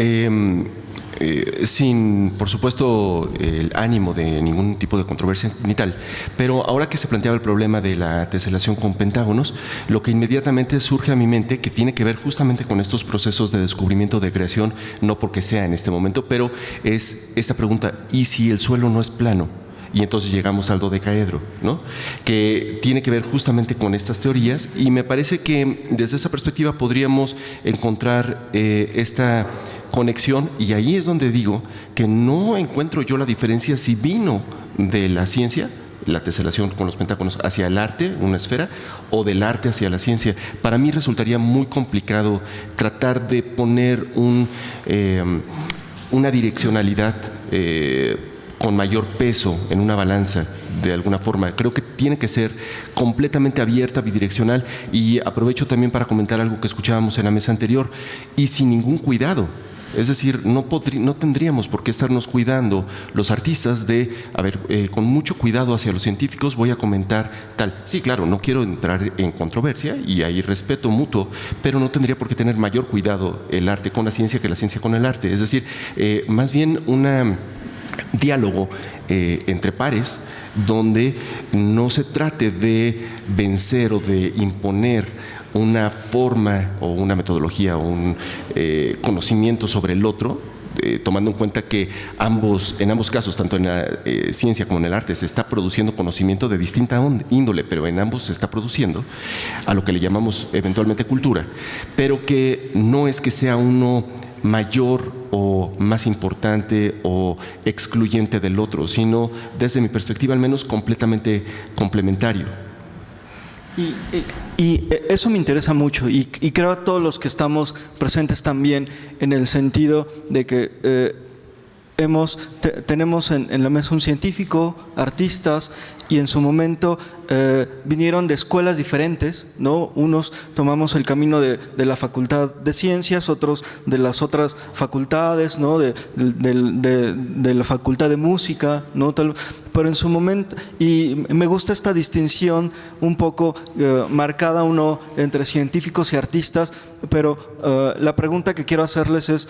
sin, por supuesto, el ánimo de ningún tipo de controversia ni tal, pero ahora que se planteaba el problema de la teselación con pentágonos, lo que inmediatamente surge a mi mente, que tiene que ver justamente con estos procesos de descubrimiento, de creación, no porque sea en este momento, pero es esta pregunta: ¿y si el suelo no es plano? Y entonces llegamos al dodecaedro, ¿no? Que tiene que ver justamente con estas teorías, y me parece que desde esa perspectiva podríamos encontrar esta conexión, y ahí es donde digo que no encuentro yo la diferencia si vino de la ciencia, la teselación con los pentágonos, hacia el arte, una esfera, o del arte hacia la ciencia. Para mí resultaría muy complicado tratar de poner una direccionalidad con mayor peso en una balanza de alguna forma. Creo que tiene que ser completamente abierta, bidireccional, y aprovecho también para comentar algo que escuchábamos en la mesa anterior, y sin ningún cuidado. Es decir, no tendríamos por qué estarnos cuidando los artistas de, con mucho cuidado hacia los científicos voy a comentar tal. Sí, claro, no quiero entrar en controversia y hay respeto mutuo, pero no tendría por qué tener mayor cuidado el arte con la ciencia que la ciencia con el arte. Es decir, más bien un diálogo entre pares, donde no se trate de vencer o de imponer una forma o una metodología o un conocimiento sobre el otro, tomando en cuenta que en ambos casos, tanto en la ciencia como en el arte, se está produciendo conocimiento de distinta índole, pero en ambos se está produciendo a lo que le llamamos eventualmente cultura, pero que no es que sea uno mayor o más importante o excluyente del otro, sino, desde mi perspectiva al menos, completamente complementario. Y eso me interesa mucho, y creo a todos los que estamos presentes también, en el sentido de que tenemos en la mesa un científico, artistas, y en su momento vinieron de escuelas diferentes, ¿no? Unos tomamos el camino de la Facultad de Ciencias, otros de las otras facultades, ¿no? de la Facultad de Música, ¿no? Pero en su momento, y me gusta esta distinción un poco marcada uno entre científicos y artistas, pero la pregunta que quiero hacerles es,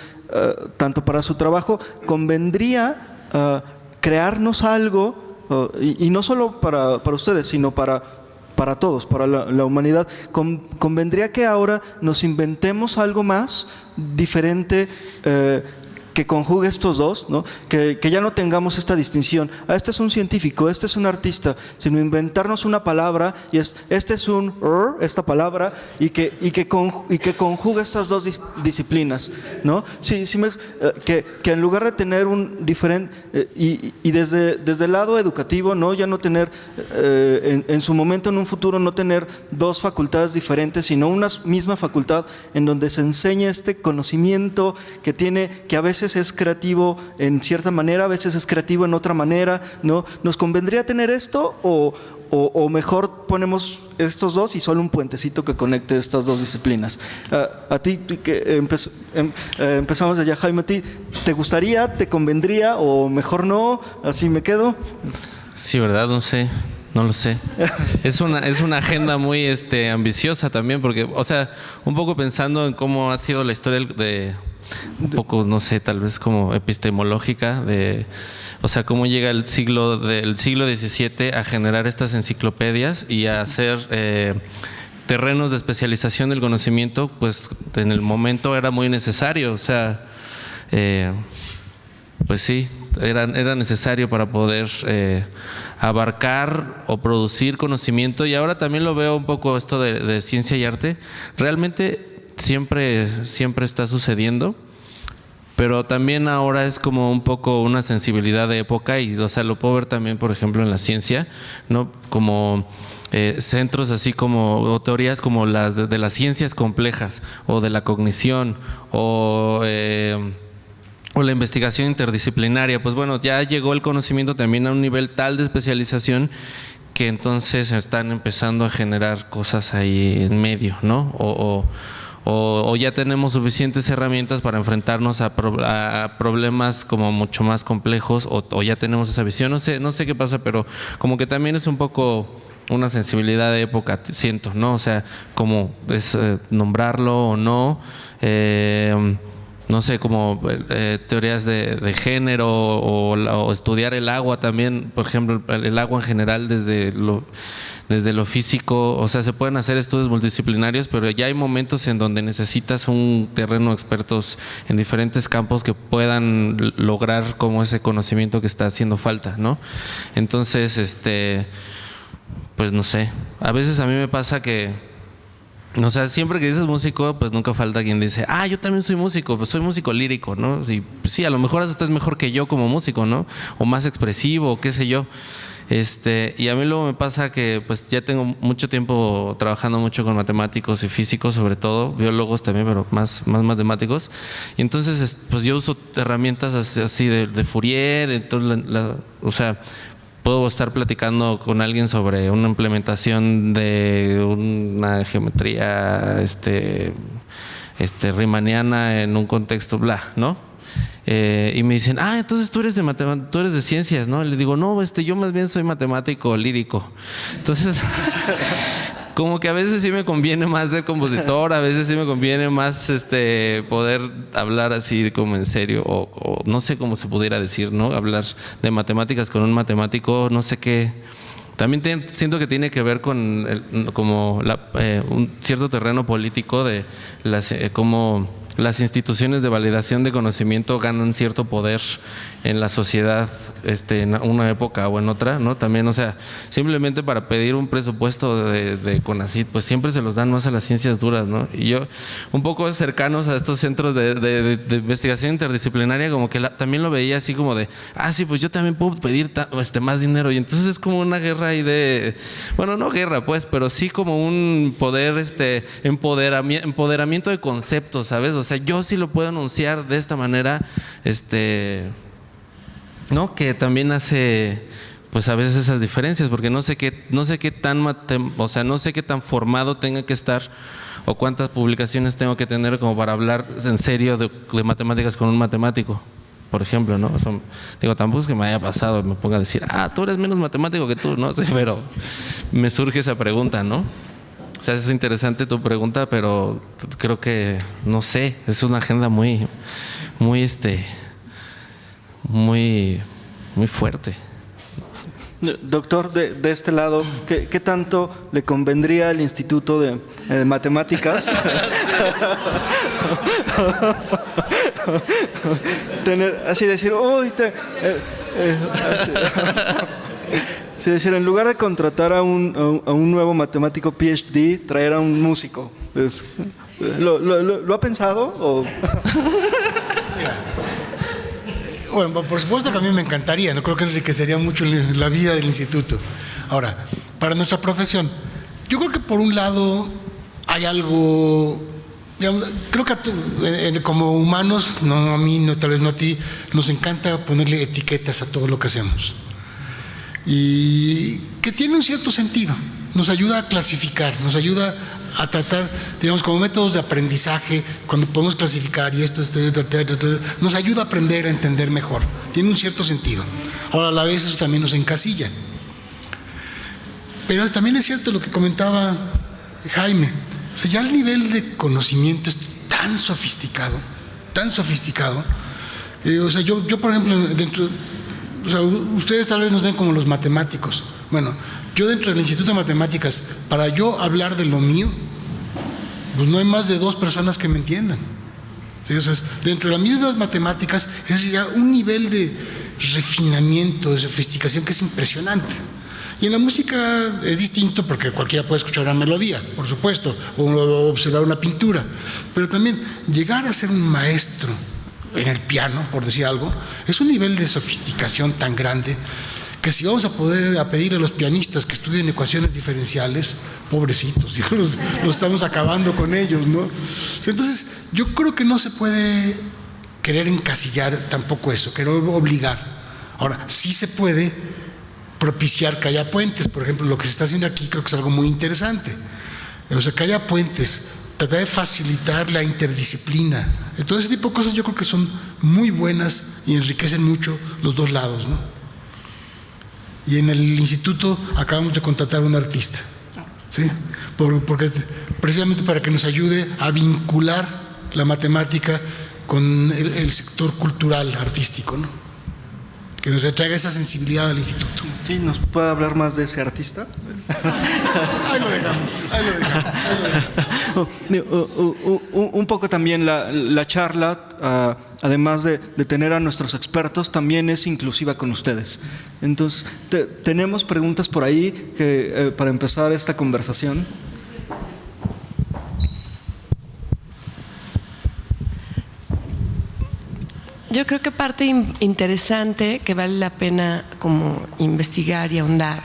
tanto para su trabajo, ¿convendría crearnos algo? Y no solo para ustedes, sino para todos, para la humanidad. ¿Convendría que ahora nos inventemos algo más diferente que conjugue estos dos, ¿no? Que ya no tengamos esta distinción? Este es un científico, este es un artista, sino inventarnos una palabra, y este es esta palabra, y que conjugue estas dos disciplinas, ¿no? Que en lugar de tener un diferente, y desde el lado educativo, ¿no? Ya no tener, en su momento, en un futuro, no tener dos facultades diferentes, sino una misma facultad en donde se enseña este conocimiento que a veces es creativo en cierta manera, a veces es creativo en otra manera, ¿no? ¿Nos convendría tener esto, o mejor ponemos estos dos y solo un puentecito que conecte estas dos disciplinas? A ti, que empezamos allá, Jaime, ¿a ti te gustaría, te convendría, o mejor no? Así me quedo. Sí, ¿verdad? No sé. No lo sé. Es una agenda muy ambiciosa también, porque, o sea, un poco pensando en cómo ha sido la historia un poco, no sé, tal vez como epistemológica, o sea, cómo llega del siglo XVII a generar estas enciclopedias y a hacer terrenos de especialización del conocimiento, pues en el momento era muy necesario, o sea, pues sí, era necesario para poder abarcar o producir conocimiento. Y ahora también lo veo un poco esto de ciencia y arte. Realmente siempre está sucediendo, pero también ahora es como un poco una sensibilidad de época, y, o sea, lo puedo ver también, por ejemplo, en la ciencia, ¿no? Como centros así como, o teorías como las de las ciencias complejas, o de la cognición, o la investigación interdisciplinaria. Pues bueno, ya llegó el conocimiento también a un nivel tal de especialización que entonces están empezando a generar cosas ahí en medio, ¿no? O ya tenemos suficientes herramientas para enfrentarnos a problemas como mucho más complejos, o ya tenemos esa visión. No sé qué pasa, pero como que también es un poco una sensibilidad de época, siento, ¿no? O sea, como es nombrarlo o no. no sé, como teorías de género o estudiar el agua también, por ejemplo, el agua en general desde lo físico. O sea, se pueden hacer estudios multidisciplinarios, pero ya hay momentos en donde necesitas un terreno de expertos en diferentes campos que puedan lograr como ese conocimiento que está haciendo falta, ¿no? Entonces, pues no sé, a veces a mí me pasa que, o sea, siempre que dices músico, pues nunca falta quien dice, yo también soy músico, pues soy músico lírico, ¿no? Sí, a lo mejor hasta es mejor que yo como músico, ¿no? O más expresivo, qué sé yo. Y a mí luego me pasa que pues ya tengo mucho tiempo trabajando mucho con matemáticos y físicos, sobre todo, biólogos también, pero más matemáticos. Y entonces pues yo uso herramientas así de Fourier, entonces o sea, puedo estar platicando con alguien sobre una implementación de una geometría riemanniana en un contexto bla, ¿no? Y me dicen, entonces tú eres de ciencias, ¿no? Y le digo, no, yo más bien soy matemático lírico. Entonces, como que a veces sí me conviene más ser compositor, a veces sí me conviene más poder hablar así como en serio, o no sé cómo se pudiera decir, ¿no? Hablar de matemáticas con un matemático, no sé qué. También siento que tiene que ver con un cierto terreno político de cómo las instituciones de validación de conocimiento ganan cierto poder en la sociedad, en una época o en otra, ¿no? También, o sea, simplemente para pedir un presupuesto de CONACYT, pues siempre se los dan más a las ciencias duras, ¿no? Y yo, un poco cercanos a estos centros de investigación interdisciplinaria, como que también lo veía así como de, sí, pues yo también puedo pedir más dinero. Y entonces es como una guerra ahí bueno, no guerra, pues, pero sí como un poder, empoderamiento de conceptos, ¿sabes? O sea, yo sí lo puedo anunciar de esta manera, ¿no? Que también hace pues a veces esas diferencias, porque no sé qué tan formado tenga que estar o cuántas publicaciones tengo que tener como para hablar en serio de matemáticas con un matemático, por ejemplo, ¿no? O sea, digo, tampoco es que me haya pasado, me ponga a decir, tú eres menos matemático que tú, no sé, pero me surge esa pregunta, ¿no? O sea, es interesante tu pregunta, pero creo que, no sé, es una agenda muy fuerte. Doctor, de este lado, ¿qué tanto le convendría al Instituto de Matemáticas tener, así decir, decir, en lugar de contratar a un nuevo matemático PhD, traer a un músico? ¿Lo ha pensado? ¿O? Bueno, por supuesto que a mí me encantaría, no creo que enriquecería mucho la vida del instituto. Ahora, para nuestra profesión, yo creo que por un lado hay algo, digamos, creo que como humanos, no a mí, no, tal vez no a ti, nos encanta ponerle etiquetas a todo lo que hacemos. Y que tiene un cierto sentido, nos ayuda a clasificar, nos ayuda a tratar, digamos, como métodos de aprendizaje, cuando podemos clasificar y esto, nos ayuda a aprender a entender mejor, tiene un cierto sentido. Ahora, a la vez eso también nos encasilla. Pero también es cierto lo que comentaba Jaime, o sea, ya el nivel de conocimiento es tan sofisticado, o sea, yo por ejemplo, o sea, ustedes tal vez nos ven como los matemáticos. Bueno, yo dentro del Instituto de Matemáticas, para yo hablar de lo mío, pues no hay más de 2 personas que me entiendan. ¿Sí? O sea, dentro de las mismas matemáticas es ya un nivel de refinamiento, de sofisticación que es impresionante. Y en la música es distinto porque cualquiera puede escuchar una melodía, por supuesto, o observar una pintura. Pero también llegar a ser un maestro en el piano, por decir algo, es un nivel de sofisticación tan grande que si vamos a pedir a los pianistas que estudien ecuaciones diferenciales, pobrecitos, los estamos acabando con ellos, ¿no? Entonces, yo creo que no se puede querer encasillar tampoco eso, querer obligar. Ahora, sí se puede propiciar que haya puentes. Por ejemplo, lo que se está haciendo aquí creo que es algo muy interesante. O sea, que haya puentes, tratar de facilitar la interdisciplina. Todo ese tipo de cosas yo creo que son muy buenas y enriquecen mucho los dos lados, ¿no? Y en el instituto acabamos de contratar a un artista, ¿sí? Porque precisamente para que nos ayude a vincular la matemática con el sector cultural, artístico, ¿no? Que nos retraiga esa sensibilidad al instituto. Sí, ¿nos puede hablar más de ese artista? Ahí lo dejamos. Un poco también la charla, además de tener a nuestros expertos, también es inclusiva con ustedes. Entonces, tenemos preguntas por ahí para empezar esta conversación. Yo creo que parte interesante que vale la pena como investigar y ahondar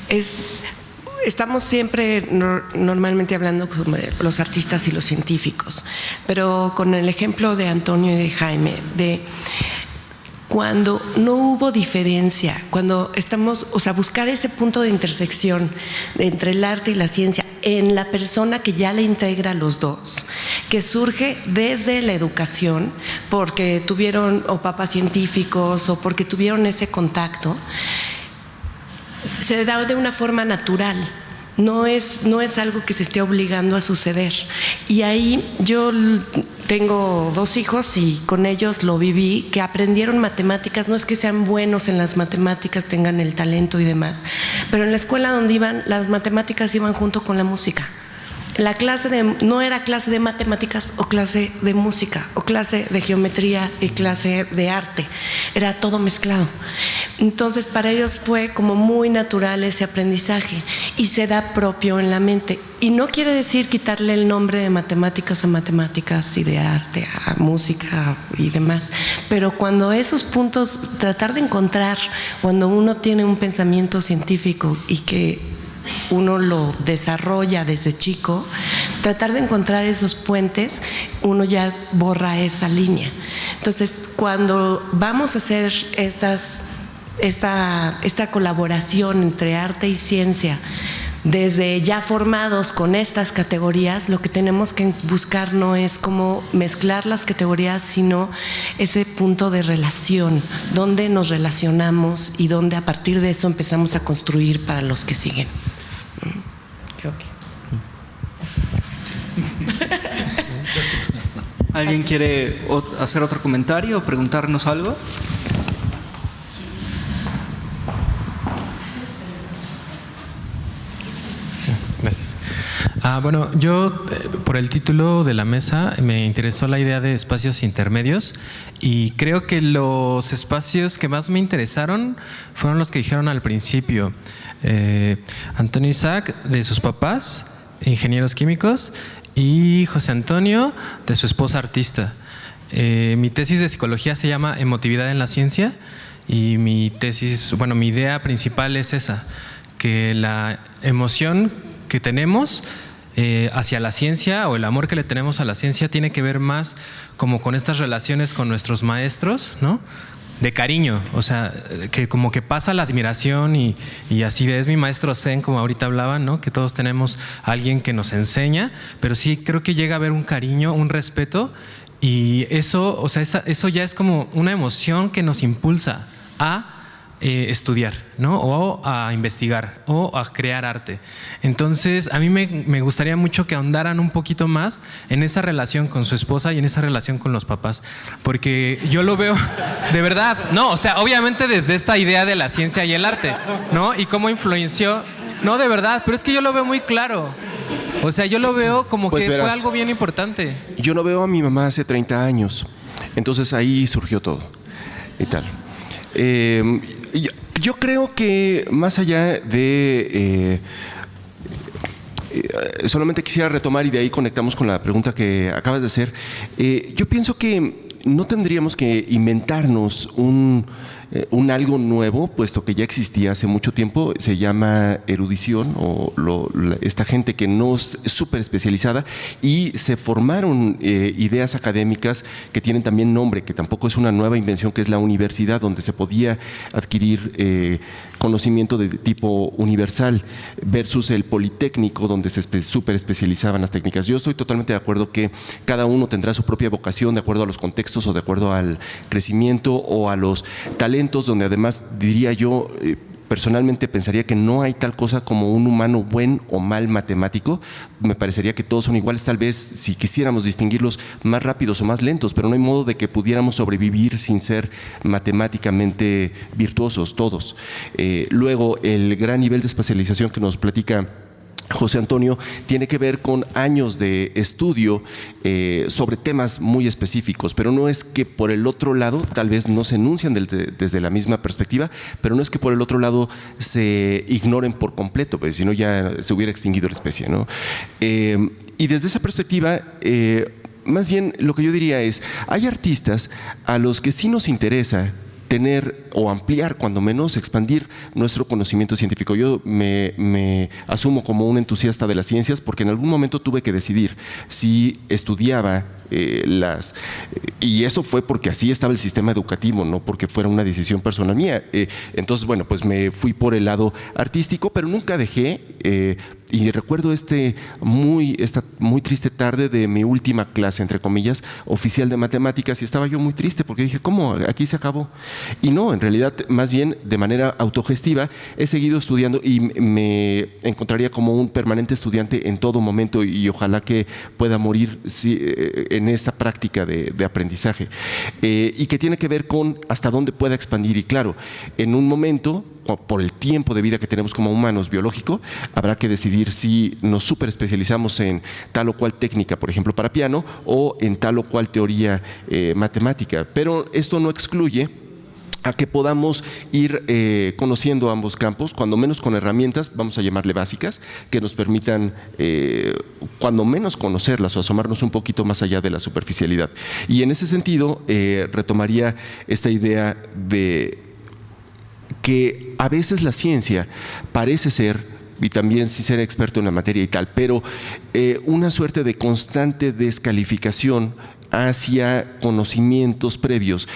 es, estamos siempre normalmente hablando de los artistas y los científicos, pero con el ejemplo de Antonio y de Jaime, de cuando no hubo diferencia, cuando estamos, o sea, buscar ese punto de intersección entre el arte y la ciencia en la persona que ya le integra los dos, que surge desde la educación, porque tuvieron o papás científicos o porque tuvieron ese contacto, se da de una forma natural. No es algo que se esté obligando a suceder. Y ahí yo tengo 2 hijos y con ellos lo viví, que aprendieron matemáticas. No es que sean buenos en las matemáticas, tengan el talento y demás, pero en la escuela donde iban, las matemáticas iban junto con la música. La clase no era clase de matemáticas o clase de música o clase de geometría y clase de arte, era todo mezclado. Entonces para ellos fue como muy natural ese aprendizaje y se da propio en la mente. Y no quiere decir quitarle el nombre de matemáticas a matemáticas y de arte a música y demás, pero cuando esos puntos, tratar de encontrar, cuando uno tiene un pensamiento científico y que uno lo desarrolla desde chico, tratar de encontrar esos puentes, uno ya borra esa línea. Entonces, cuando vamos a hacer esta colaboración entre arte y ciencia, desde ya formados con estas categorías, lo que tenemos que buscar no es cómo mezclar las categorías, sino ese punto de relación, donde nos relacionamos y donde a partir de eso empezamos a construir para los que siguen. Creo que. ¿Alguien quiere hacer otro comentario o preguntarnos algo? Gracias. Bueno, yo por el título de la mesa me interesó la idea de espacios intermedios y creo que los espacios que más me interesaron fueron los que dijeron al principio. Antonio Isaac, de sus papás, ingenieros químicos, y José Antonio, de su esposa artista. Mi tesis de psicología se llama Emotividad en la ciencia y mi idea principal es esa, que la emoción que tenemos hacia la ciencia o el amor que le tenemos a la ciencia tiene que ver más como con estas relaciones con nuestros maestros, ¿no? De cariño, o sea, que como que pasa la admiración y así es mi maestro Zen, como ahorita hablaban, ¿no? Que todos tenemos a alguien que nos enseña, pero sí creo que llega a haber un cariño, un respeto y eso, o sea, eso ya es como una emoción que nos impulsa a estudiar, ¿no? O a investigar o a crear arte. Entonces, a mí me gustaría mucho que ahondaran un poquito más en esa relación con su esposa y en esa relación con los papás, porque yo lo veo de verdad, no, o sea, obviamente desde esta idea de la ciencia y el arte, ¿no? Y cómo influenció, no, de verdad, pero es que yo lo veo muy claro. O sea, yo lo veo como pues que verás, fue algo bien importante. Yo no veo a mi mamá hace 30 años, entonces ahí surgió todo y tal. Yo creo que más allá de solamente quisiera retomar y de ahí conectamos con la pregunta que acabas de hacer. Yo pienso que no tendríamos que inventarnos un algo nuevo, puesto que ya existía hace mucho tiempo. Se llama erudición o esta gente que no es súper especializada y se formaron ideas académicas que tienen también nombre, que tampoco es una nueva invención, que es la universidad, donde se podía adquirir conocimiento de tipo universal versus el politécnico, donde se súper especializaban las técnicas. Yo estoy totalmente de acuerdo que cada uno tendrá su propia vocación de acuerdo a los contextos o de acuerdo al crecimiento o a los talentos, donde además diría yo personalmente pensaría que no hay tal cosa como un humano buen o mal matemático. Me parecería que todos son iguales, tal vez si quisiéramos distinguirlos más rápidos o más lentos, pero no hay modo de que pudiéramos sobrevivir sin ser matemáticamente virtuosos todos. Luego, el gran nivel de especialización que nos platica José Antonio tiene que ver con años de estudio sobre temas muy específicos, pero no es que por el otro lado, tal vez no se enuncian desde la misma perspectiva, pero no es que por el otro lado se ignoren por completo, pues, si no ya se hubiera extinguido la especie, ¿no? Y desde esa perspectiva, más bien lo que yo diría es, hay artistas a los que sí nos interesa tener o ampliar, cuando menos, expandir nuestro conocimiento científico. Yo me asumo como un entusiasta de las ciencias porque en algún momento tuve que decidir si estudiaba y eso fue porque así estaba el sistema educativo, no porque fuera una decisión personal mía. Entonces, bueno, pues me fui por el lado artístico, pero nunca dejé, y recuerdo esta muy triste tarde de mi última clase, entre comillas, oficial de matemáticas, y estaba yo muy triste porque dije, ¿cómo? Aquí se acabó. Y no, en realidad, más bien de manera autogestiva, he seguido estudiando y me encontraría como un permanente estudiante en todo momento, y ojalá que pueda morir en esta práctica de aprendizaje, y que tiene que ver con hasta dónde pueda expandir. Y claro, en un momento, por el tiempo de vida que tenemos como humanos biológico, habrá que decidir si nos super especializamos en tal o cual técnica, por ejemplo para piano, o en tal o cual teoría matemática. Pero esto no excluye a que podamos ir conociendo ambos campos, cuando menos con herramientas, vamos a llamarle básicas, que nos permitan cuando menos conocerlas o asomarnos un poquito más allá de la superficialidad. Y en ese sentido, retomaría esta idea de que a veces la ciencia parece ser, y también sin ser experto en la materia y tal, pero una suerte de constante descalificación hacia conocimientos previos.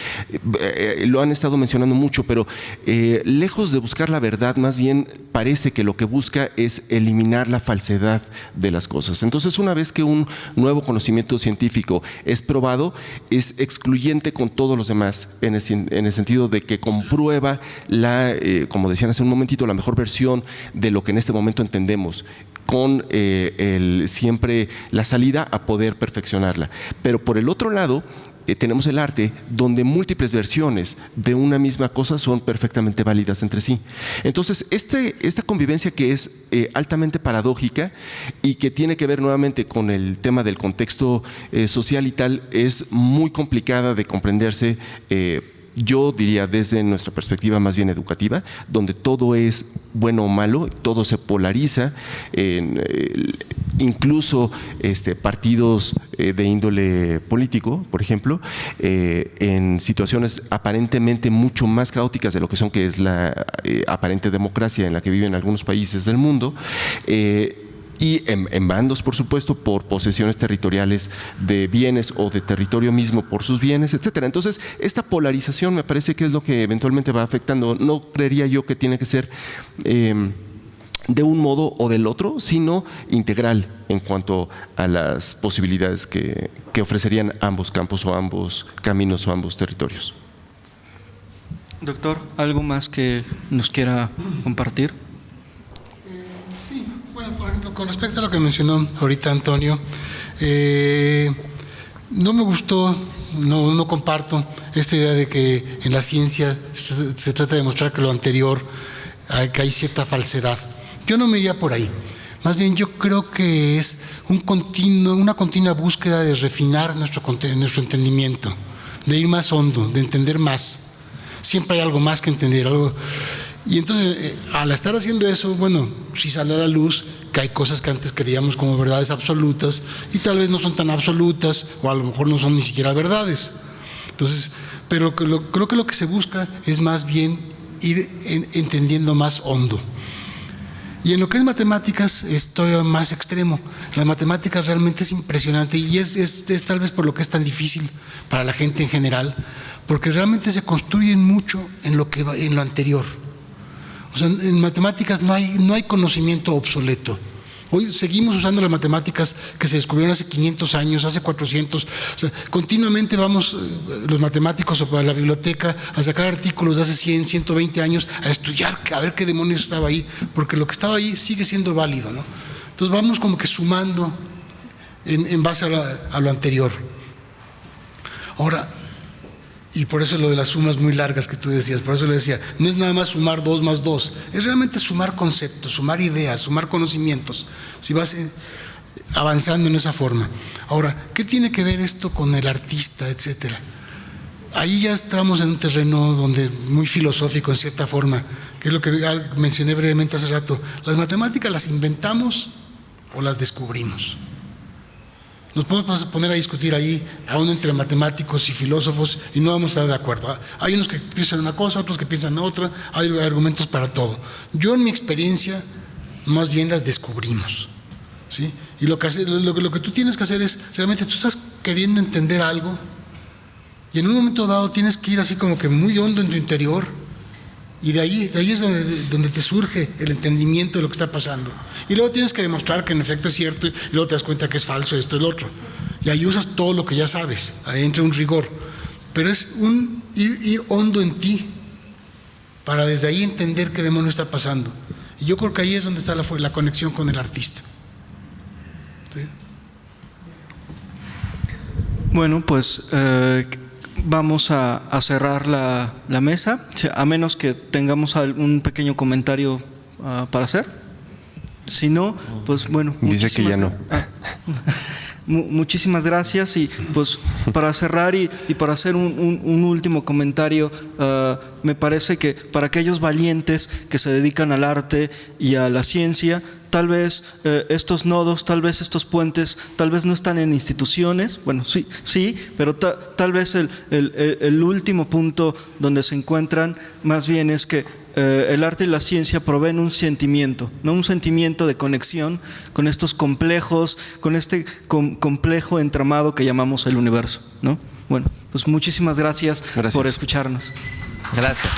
Lo han estado mencionando mucho, pero lejos de buscar la verdad, más bien parece que lo que busca es eliminar la falsedad de las cosas. Entonces, una vez que un nuevo conocimiento científico es probado, es excluyente con todos los demás, en el sentido de que comprueba como decían hace un momentito, la mejor versión de lo que en este momento entendemos, con siempre la salida a poder perfeccionarla. Pero por el otro lado, tenemos el arte, donde múltiples versiones de una misma cosa son perfectamente válidas entre sí. Entonces, esta convivencia que es altamente paradójica y que tiene que ver nuevamente con el tema del contexto social y tal, es muy complicada de comprenderse, yo diría desde nuestra perspectiva más bien educativa, donde todo es bueno o malo, todo se polariza, incluso partidos de índole político, por ejemplo, en situaciones aparentemente mucho más caóticas de lo que es la aparente democracia en la que viven algunos países del mundo, y en bandos, por supuesto, por posesiones territoriales de bienes o de territorio mismo por sus bienes, etcétera. Entonces, esta polarización me parece que es lo que eventualmente va afectando. No creería yo que tiene que ser de un modo o del otro, sino integral en cuanto a las posibilidades que ofrecerían ambos campos o ambos caminos o ambos territorios. Doctor, ¿algo más que nos quiera compartir? Sí, bueno, por ejemplo, con respecto a lo que mencionó ahorita Antonio, no me gustó, no comparto esta idea de que en la ciencia se trata de demostrar que lo anterior, que hay cierta falsedad. Yo no me iría por ahí. Más bien yo creo que es una continua búsqueda de refinar nuestro entendimiento, de ir más hondo, de entender más. Siempre hay algo más que entender, algo. Y entonces, al estar haciendo eso, bueno, sí sale a la luz que hay cosas que antes creíamos como verdades absolutas y tal vez no son tan absolutas, o a lo mejor no son ni siquiera verdades. Entonces, pero creo que lo que se busca es más bien ir entendiendo más hondo. Y en lo que es matemáticas, estoy más extremo. La matemática realmente es impresionante y es tal vez por lo que es tan difícil para la gente en general, porque realmente se construyen mucho en lo anterior. O sea, en matemáticas no hay conocimiento obsoleto. Hoy seguimos usando las matemáticas que se descubrieron hace 500 años, hace 400. O sea, continuamente vamos los matemáticos a la biblioteca a sacar artículos de hace 100, 120 años, a estudiar, a ver qué demonios estaba ahí, porque lo que estaba ahí sigue siendo válido, ¿no? Entonces vamos como que sumando en base a lo anterior. Ahora, y por eso lo de las sumas muy largas que tú decías, por eso le decía, no es nada más sumar 2 más 2, es realmente sumar conceptos, sumar ideas, sumar conocimientos, si vas avanzando en esa forma. Ahora, ¿qué tiene que ver esto con el artista, etcétera? Ahí ya estamos en un terreno donde muy filosófico en cierta forma, que es lo que mencioné brevemente hace rato. Las matemáticas las inventamos o las descubrimos. Nos podemos poner a discutir ahí, aún entre matemáticos y filósofos, y no vamos a estar de acuerdo. Hay unos que piensan una cosa, otros que piensan otra, hay argumentos para todo. Yo en mi experiencia, más bien las descubrimos, ¿sí? Y lo que tú tienes que hacer es, realmente tú estás queriendo entender algo, y en un momento dado tienes que ir así como que muy hondo en tu interior, y de ahí es donde te surge el entendimiento de lo que está pasando. Y luego tienes que demostrar que en efecto es cierto, y luego te das cuenta que es falso esto y lo otro. Y ahí usas todo lo que ya sabes, ahí entra un rigor. Pero es ir hondo en ti, para desde ahí entender qué demonio está pasando. Y yo creo que ahí es donde está la conexión con el artista. ¿Sí? Bueno, pues vamos a cerrar la mesa, a menos que tengamos algún pequeño comentario para hacer. Si no, pues bueno. Dice que ya no. Muchísimas gracias, y pues para cerrar y para hacer un último comentario, me parece que para aquellos valientes que se dedican al arte y a la ciencia, tal vez estos nodos, tal vez estos puentes, tal vez no están en instituciones, bueno, sí, pero tal vez el último punto donde se encuentran más bien es que el arte y la ciencia proveen un sentimiento, ¿no? Un sentimiento de conexión con estos complejos, con este complejo entramado que llamamos el universo, ¿no? Bueno, pues muchísimas gracias por escucharnos. Gracias.